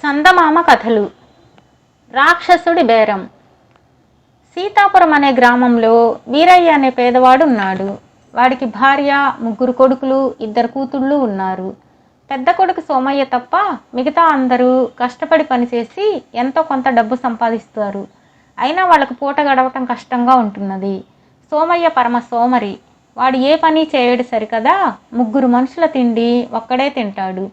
చందమామ కథలు. రాక్షసుడి బేరం. సీతాపురం అనే గ్రామంలో వీరయ్య అనే పేదవాడు ఉన్నాడు. వాడికి భార్య, 3 కొడుకులు, 2 కూతుళ్ళు ఉన్నారు. పెద్ద కొడుకు సోమయ్య తప్ప మిగతా అందరూ కష్టపడి పనిచేసి ఎంతో కొంత డబ్బు సంపాదిస్తారు. అయినా వాళ్ళకు పూట గడవటం కష్టంగా ఉంటున్నది. సోమయ్య పరమ సోమరి. వాడు ఏ పని చేయడు సరికదా 3 మనుషుల తిండి ఒక్కడే తింటాడు.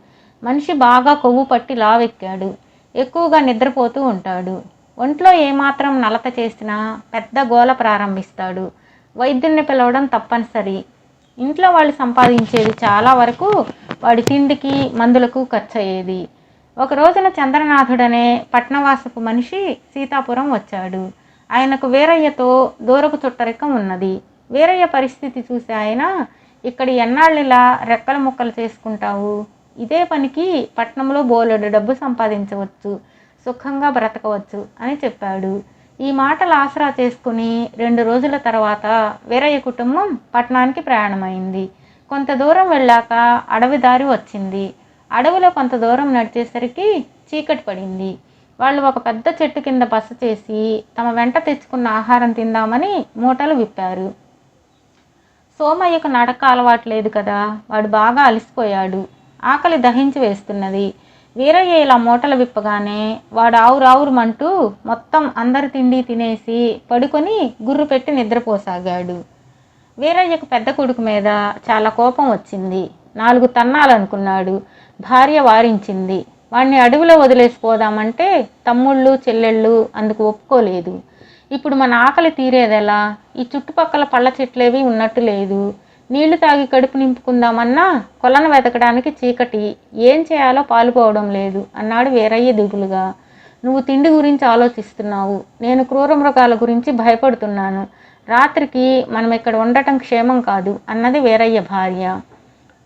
మనిషి బాగా కొవ్వు పట్టి లావెక్కాడు. ఎక్కువగా నిద్రపోతూ ఉంటాడు. ఒంట్లో ఏమాత్రం నలత చేసినా పెద్ద గోల ప్రారంభిస్తాడు. వైద్యుల్ని పిలవడం తప్పనిసరి. ఇంట్లో వాళ్ళు సంపాదించేది చాలా వరకు వాడి తిండికి, మందులకు ఖర్చు అయ్యేది. ఒక రోజున చంద్రనాథుడనే పట్నవాసపు మనిషి సీతాపురం వచ్చాడు. ఆయనకు వీరయ్యతో దూరపు చుట్టరికం ఉన్నది. వీరయ్య పరిస్థితి చూసి ఆయన, ఇక్కడ ఎన్నాళ్ళిలా రెక్కల ముక్కలు చేసుకుంటావు? ఇదే పనికి పట్నంలో బోలెడు డబ్బు సంపాదించవచ్చు, సుఖంగా బ్రతకవచ్చు అని చెప్పాడు. ఈ మాటలు ఆసరా చేసుకుని 2 రోజుల తర్వాత వీరయ్య కుటుంబం పట్టణానికి ప్రయాణమైంది. కొంత దూరం వెళ్ళాక అడవి దారి వచ్చింది. అడవిలో కొంత దూరం నడిచేసరికి చీకటి పడింది. వాళ్ళు ఒక పెద్ద చెట్టు కింద బస చేసి తమ వెంట తెచ్చుకున్న ఆహారం తిందామని మూటలు విప్పారు. సోమయ్యకు నడక అలవాటు లేదు కదా, వాడు బాగా అలసిపోయాడు. ఆకలి దహించి వేస్తున్నది. వీరయ్య ఇలా మూటలు విప్పగానే వాడు ఆవురావురుమంటూ మొత్తం అందరి తిండి తినేసి పడుకొని గుర్రు పెట్టి నిద్రపోసాగాడు. వీరయ్యకు పెద్ద కొడుకు మీద చాలా కోపం వచ్చింది. 4 తన్నాలనుకున్నాడు. భార్య వారించింది. వాడిని అడవిలో వదిలేసిపోదామంటే తమ్ముళ్ళు, చెల్లెళ్ళు అందుకు ఒప్పుకోలేదు. ఇప్పుడు మన ఆకలి తీరేదెలా? ఈ చుట్టుపక్కల పళ్ళ చెట్లేవి ఉన్నట్టు లేదు. నీళ్లు తాగి కడుపు నింపుకుందామన్నా కొలను వెతకడానికి చీకటి. ఏం చేయాలో పాలుపోవడం లేదు అన్నాడు వీరయ్య దిగులుగా. నువ్వు తిండి గురించి ఆలోచిస్తున్నావు, నేను క్రూర మృగాల గురించి భయపడుతున్నాను. రాత్రికి మనం ఇక్కడ ఉండటం క్షేమం కాదు అన్నది వీరయ్య భార్య.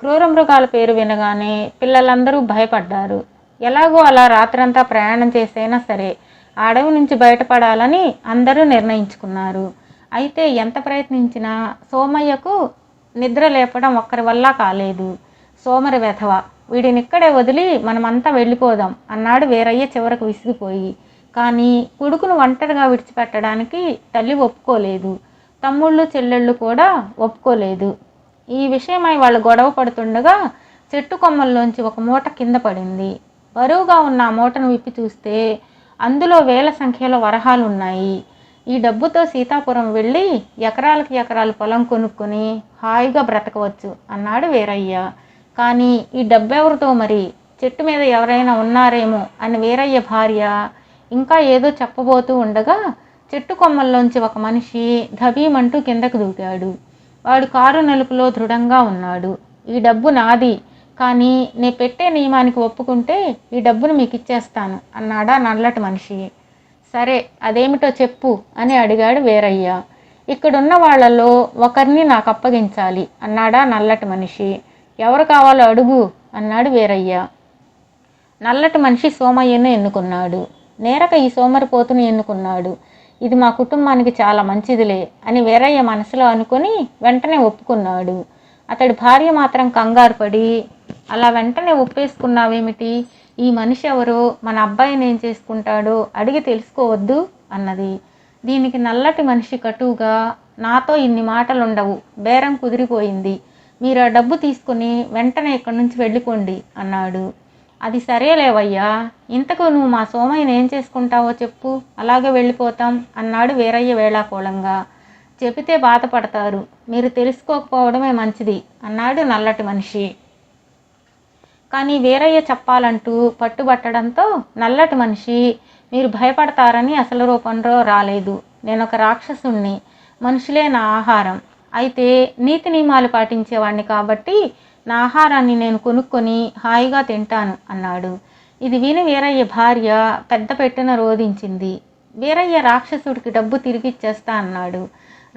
క్రూర మృగాల పేరు వినగానే పిల్లలందరూ భయపడ్డారు. ఎలాగో అలా రాత్రంతా ప్రయాణం చేసైనా సరే ఆ అడవి నుంచి బయటపడాలని అందరూ నిర్ణయించుకున్నారు. అయితే ఎంత ప్రయత్నించినా సోమయ్యకు నిద్ర లేపడం ఒక్కరి వల్ల కాలేదు. సోమరి వెధవ, వీడినిక్కడే వదిలి మనమంతా వెళ్ళిపోదాం అన్నాడు వీరయ్య చివరకు విసిగిపోయి. కానీ కొడుకును ఒంటరిగా విడిచిపెట్టడానికి తల్లి ఒప్పుకోలేదు. తమ్ముళ్ళు, చెల్లెళ్ళు కూడా ఒప్పుకోలేదు. ఈ విషయమై వాళ్ళు గొడవ పడుతుండగా చెట్టు కొమ్మల్లోంచి ఒక మూట కింద పడింది. బరువుగా ఉన్న ఆ మూటను విప్పి చూస్తే అందులో వేల సంఖ్యలో వరహాలు ఉన్నాయి. ఈ డబ్బుతో సీతాపురం వెళ్ళి ఎకరాలకి ఎకరాలు పొలం కొనుక్కొని హాయిగా బ్రతకవచ్చు అన్నాడు వీరయ్య. కానీ ఈ డబ్బెవరితో మరి? చెట్టు మీద ఎవరైనా ఉన్నారేమో అని వీరయ్య భార్య ఇంకా ఏదో చెప్పబోతూ ఉండగా చెట్టు కొమ్మల్లోంచి ఒక మనిషి ధబీమంటూ కిందకు దూకాడు. వాడు కారు నలుపులో దృఢంగా ఉన్నాడు. ఈ డబ్బు నాది, కానీ నే పెట్టే నియమానికి ఒప్పుకుంటే ఈ డబ్బును మీకు ఇచ్చేస్తాను అన్నాడా నల్లటి మనిషి. సరే, అదేమిటో చెప్పు అని అడిగాడు వీరయ్య. ఇక్కడున్న వాళ్లలో ఒకరిని నాకు అప్పగించాలి అన్నాడా నల్లటి మనిషి. ఎవరు కావాలో అడుగు అన్నాడు వీరయ్య. నల్లటి మనిషి సోమయ్యను ఎన్నుకున్నాడు. నేరక ఈ సోమరిపోతును ఎన్నుకున్నాడు. ఇది మా కుటుంబానికి చాలా మంచిదిలే అని వీరయ్య మనసులో అనుకుని వెంటనే ఒప్పుకున్నాడు. అతడి భార్య మాత్రం కంగారు పడి, అలా వెంటనే ఒప్పేసుకున్నావేమిటి? ఈ మనిషి ఎవరో, మన అబ్బాయిని ఏం చేసుకుంటాడో అడిగి తెలుసుకోవద్దు అన్నది. దీనికి నల్లటి మనిషి కటువుగా, నాతో ఇన్ని మాటలుండవు, బేరం కుదిరిపోయింది. మీరు ఆ డబ్బు తీసుకుని వెంటనే ఇక్కడి నుంచి వెళ్ళిపోండి అన్నాడు. అది సరేలేవయ్యా, ఇంతకు నువ్వు మా సోమయ్యని ఏం చేసుకుంటావో చెప్పు, అలాగే వెళ్ళిపోతాం అన్నాడు వీరయ్య వేళాకోళంగా. చెబితే బాధపడతారు, మీరు తెలుసుకోకపోవడమే మంచిది అన్నాడు నల్లటి మనిషి. కానీ వీరయ్య చెప్పాలంటూ పట్టుబట్టడంతో నల్లటి మనిషి, మీరు భయపడతారని అసలు రూపంలో రాలేదు. నేను ఒక రాక్షసుణ్ణి, మనుషులే నా ఆహారం. అయితే నీతి నియమాలు పాటించేవాడిని కాబట్టి నా ఆహారాన్ని నేను కొనుక్కొని హాయిగా తింటాను అన్నాడు. ఇది విని వీరయ్య భార్య పెద్ద పెట్టున రోధించింది. వీరయ్య రాక్షసుడికి డబ్బు తిరిగిచ్చేస్తా అన్నాడు.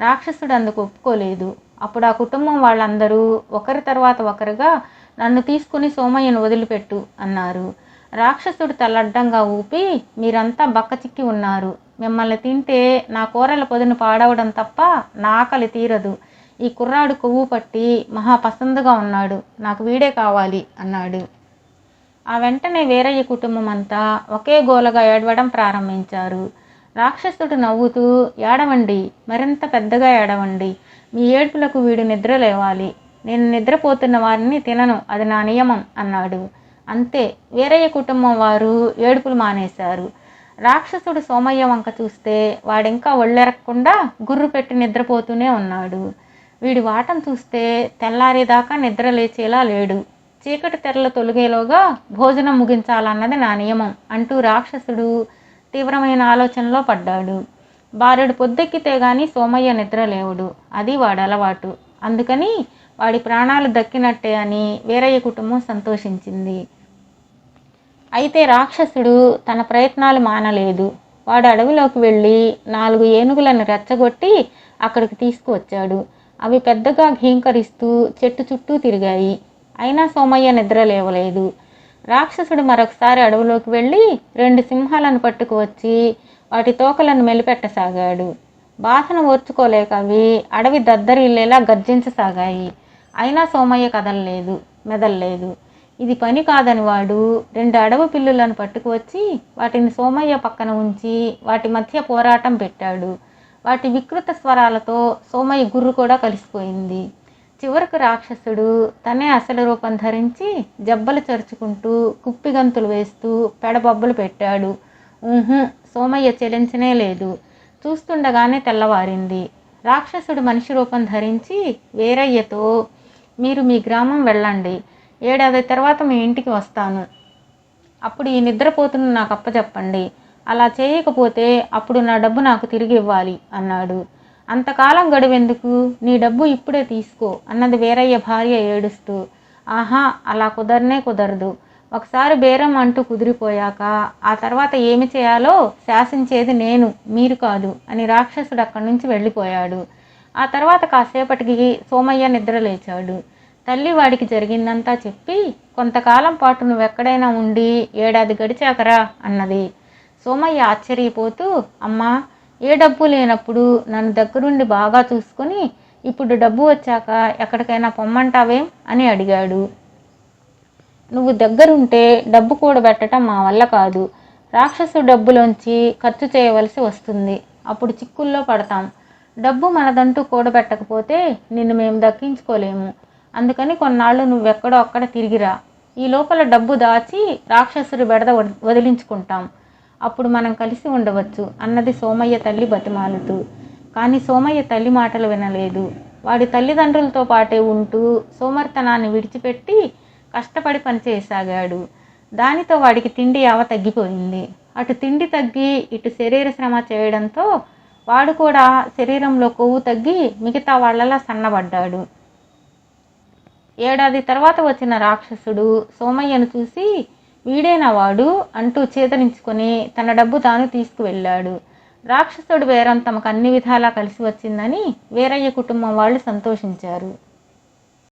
రాక్షసుడు అందుకు ఒప్పుకోలేదు. అప్పుడు ఆ కుటుంబం వాళ్ళందరూ ఒకరి తర్వాత ఒకరుగా, నన్ను తీసుకుని సోమయ్యను వదిలిపెట్టు అన్నారు. రాక్షసుడు తలడ్డంగా ఊపి, మీరంతా బక్కచిక్కి ఉన్నారు. మిమ్మల్ని తింటే నా కూరల పొదును పాడవడం తప్ప నా ఆకలి తీరదు. ఈ కుర్రాడు కొవ్వు పట్టి మహా పసందుగా ఉన్నాడు, నాకు వీడే కావాలి అన్నాడు. ఆ వెంటనే వీరయ్య కుటుంబం అంతా ఒకే గోలగా ఏడవడం ప్రారంభించారు. రాక్షసుడు నవ్వుతూ, ఏడవండి, మరింత పెద్దగా ఏడవండి, మీ ఏడుపులకు వీడు నిద్ర లేవాలి, నేను నిద్రపోతున్న వారిని తినను, అది నా నియమం అన్నాడు. అంతే, వీరయ్య కుటుంబం వారు ఏడుపులు మానేశారు. రాక్షసుడు సోమయ్య వంక చూస్తే వాడింకా ఒళ్ళెరక్కుండా గుర్రు పెట్టి నిద్రపోతూనే ఉన్నాడు. వీడి వాటం చూస్తే తెల్లారేదాకా నిద్ర లేచేలా లేడు. చీకటి తెరలు తొలగేలోగా భోజనం ముగించాలన్నది నా నియమం అంటూ రాక్షసుడు తీవ్రమైన ఆలోచనలో పడ్డాడు. బారెడు పొద్దెక్కితే గాని సోమయ్య నిద్ర లేవుడు, అది వాడి అలవాటు. అందుకని వాడి ప్రాణాలు దక్కినట్టే అని వీరయ్య కుటుంబం సంతోషించింది. అయితే రాక్షసుడు తన ప్రయత్నాలు మానలేదు. వాడు అడవిలోకి వెళ్ళి 4 ఏనుగులను రెచ్చగొట్టి అక్కడికి తీసుకువచ్చాడు. అవి పెద్దగా ఘీంకరిస్తూ చెట్టు చుట్టూ తిరిగాయి. అయినా సోమయ్య నిద్ర లేవలేదు. రాక్షసుడు మరొకసారి అడవిలోకి వెళ్ళి 2 సింహాలను పట్టుకువచ్చి వాటి తోకలను మెలిపెట్టసాగాడు. బాధను ఓర్చుకోలేక అవి అడవి దద్దరిల్లేలా గర్జించసాగాయి. అయినా సోమయ్య కదలలేదు, మెదల్లేదు. ఇది పని కాదని వాడు 2 అడవి పిల్లులను పట్టుకువచ్చి వాటిని సోమయ్య పక్కన ఉంచి వాటి మధ్య పోరాటం పెట్టాడు. వాటి వికృత స్వరాలతో సోమయ్య గుర్రు కూడా కలిసిపోయింది. చివరకు రాక్షసుడు తనే అసలు రూపం ధరించి జబ్బలు చరుచుకుంటూ కుప్పిగంతులు వేస్తూ పెడబొబ్బలు పెట్టాడు. సోమయ్య చెలించనే లేదు. చూస్తుండగానే తెల్లవారింది. రాక్షసుడు మనిషి రూపం ధరించి వీరయ్యతో, మీరు మీ గ్రామం వెళ్ళండి, 7 ఏడాది తర్వాత మీ ఇంటికి వస్తాను, అప్పుడు ఈ నిద్రపోతున్న నాకు అప్పచెప్పండి, అలా చేయకపోతే అప్పుడు నా డబ్బు నాకు తిరిగి ఇవ్వాలి అన్నాడు. అంతకాలం గడువెందుకు, నీ డబ్బు ఇప్పుడే తీసుకో అన్నది వీరయ్య భార్య ఏడుస్తూ. ఆహా, అలా కుదరనే కుదరదు, ఒకసారి బేరం అంటూ కుదిరిపోయాక ఆ తర్వాత ఏమి చేయాలో శాసించేది నేను, మీరు కాదు అని రాక్షసుడు అక్కడి నుంచి వెళ్ళిపోయాడు. ఆ తర్వాత కాసేపటికి సోమయ్య నిద్ర లేచాడు. తల్లి వాడికి జరిగిందంతా చెప్పి, కొంతకాలం పాటు నువ్వెక్కడైనా ఉండి 7 ఏడాది గడిచాకరా అన్నది. సోమయ్య ఆశ్చర్యపోతూ, అమ్మా, ఏ డబ్బు లేనప్పుడు నన్ను దగ్గరుండి బాగా చూసుకొని ఇప్పుడు డబ్బు వచ్చాక ఎక్కడికైనా పొమ్మంటావేం అని అడిగాడు. నువ్వు దగ్గరుంటే డబ్బు కూడబెట్టడం మా వల్ల కాదు, రాక్షసు డబ్బులోంచి ఖర్చు చేయవలసి వస్తుంది, అప్పుడు చిక్కుల్లో పడతాం. డబ్బు మనదంటూ కూడబెట్టకపోతే నిన్ను మేము దక్కించుకోలేము, అందుకని కొన్నాళ్ళు నువ్వెక్కడో అక్కడ తిరిగిరా, ఈ లోపల డబ్బు దాచి రాక్షసుడి బెడద వదిలించుకుంటాం, అప్పుడు మనం కలిసి ఉండవచ్చు అన్నది సోమయ్య తల్లి బతిమాలుతూ. కానీ సోమయ్య తల్లి మాటలు వినలేదు. వాడి తల్లిదండ్రులతో పాటే ఉంటూ సోమర్తనాన్ని విడిచిపెట్టి కష్టపడి పనిచేయసాగాడు. దానితో వాడికి తిండి యావ తగ్గిపోయింది. అటు తిండి తగ్గి ఇటు శరీర శ్రమ చేయడంతో వాడు కూడా శరీరంలో కొవ్వు తగ్గి మిగతా వాళ్ళలా సన్నబడ్డాడు. 7 ఏడాది తర్వాత వచ్చిన రాక్షసుడు సోమయ్యను చూసి, వీడేనా వాడు అంటూ చేదరించుకొని తన డబ్బు తాను తీసుకువెళ్ళాడు. రాక్షసుడు బేరం తమకు అన్ని విధాలా కలిసి వచ్చిందని వీరయ్య కుటుంబం వాళ్ళు సంతోషించారు.